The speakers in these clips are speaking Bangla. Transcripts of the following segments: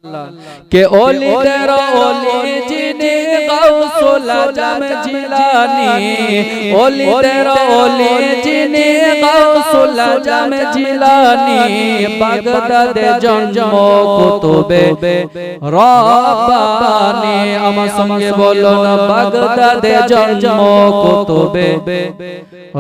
के ओली तेरा ओली जिने गौसुल आजम जिलानी ओली तेरा ओली जिने गौसुल आजम जिलानी बगदाद जन्म कुतुबे रब्बानी আমার সঙ্গে বলো না বাগদাদ জন্ম কুতুবে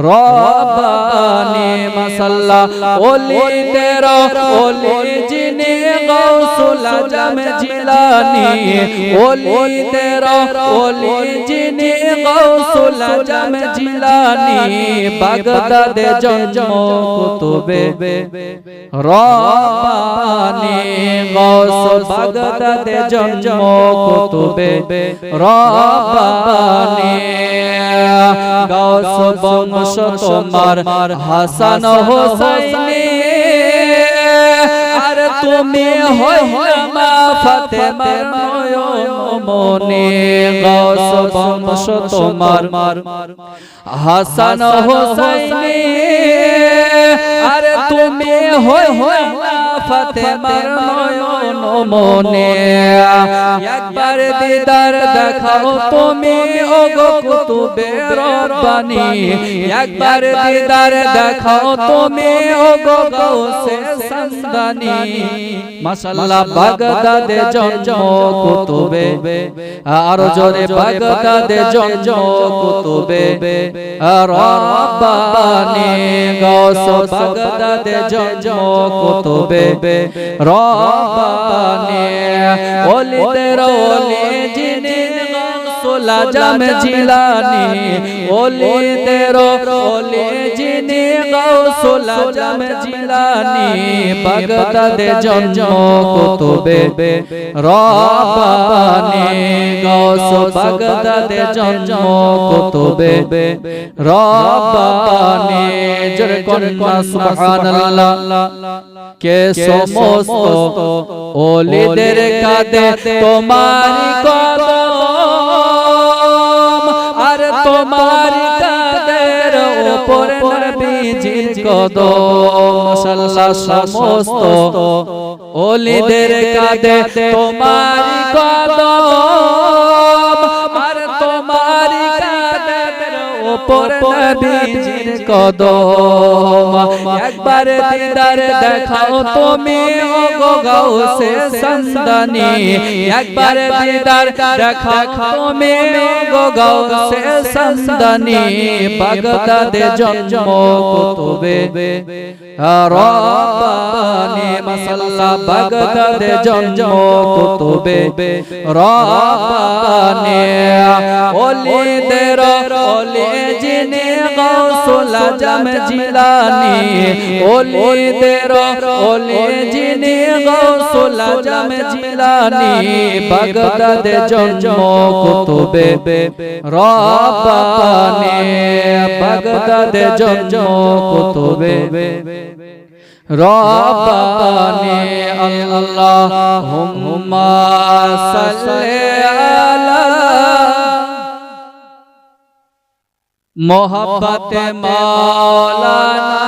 রব্বানি মাশাআল্লাহ ওলি তেরা ওলি জিনে গৌসুল আজম জিলানি ওলি তেরা ওলি জিনে গৌসুল আজম জিলানি বাগদাদ জন্ম কুতুবে রব্বানি গৌস বাগদাদ জন্ম কুতুবে রব্বানি গৌস বংশ তোমার হাসান হোসাইনি আর তুমি হইমা ফাতেমার নয়ন মনে গৌস বংশ তোমার হাসান হোসাইনি আর তুমি হইমা ফাতেমার নয়ন মনে একবার দিদার দেখাও তুমি ওগো কুতুবে রব্বানি একবার দিদার দেখাও তুমি ওগো গাউসে সান্দানি মাশাআল্লাহ বাগদাদে জন্ম কুতুবে আরো জোরে বাগদাদে জন্ম কুতুবে রব্বানি গাউস বাগদাদে জন্ম কুতুবে রব্বানি ওলি তেরা ওলি জিনে গৌসুল আজম জিলানি ওলি তেরা ওলি জিনে গৌসুল আজম জিলানি বাগদাদ জন্ম কুতুবে রব্বানি গৌস বাগদাদ জন্ম কুতুবে রব্বানি জোরে কন্না সুবহানাল্লাহ কে সমস্ত ওলিদের কাঁদে তোমারি কদম আর তোমারি কাঁদের উপরে নবীজির কদম মাশাআল্লাহ সমস্ত ওলিদের কাঁদে তোমারি কদম আর তোমারি কাঁদের উপরে নবীজির কদম একবার দিদার দেখাও তুমি ওগো গাউসে সান্দানি একবার দিদার দেখাও তুমি ওগো গাউসে সান্দানি বাগদাদে জন্ম কুতুবে রব্বানি মাশাআল্লাহ বাগদাদে জন্ম কুতুবে রব্বানি ওলি তেরা ওলি জিনে গৌসুল আজম জিলানি ওলি তেরা ওলি জিনে গৌসুল আজম জিলানি বাগদাদ জন্ম কুতুবে রব্বানি বাগদাদ জন্ম কুতুবে রব্বানি আল্লাহুম্মা সাল্লি আলা মোহাব্বতে মাওলানা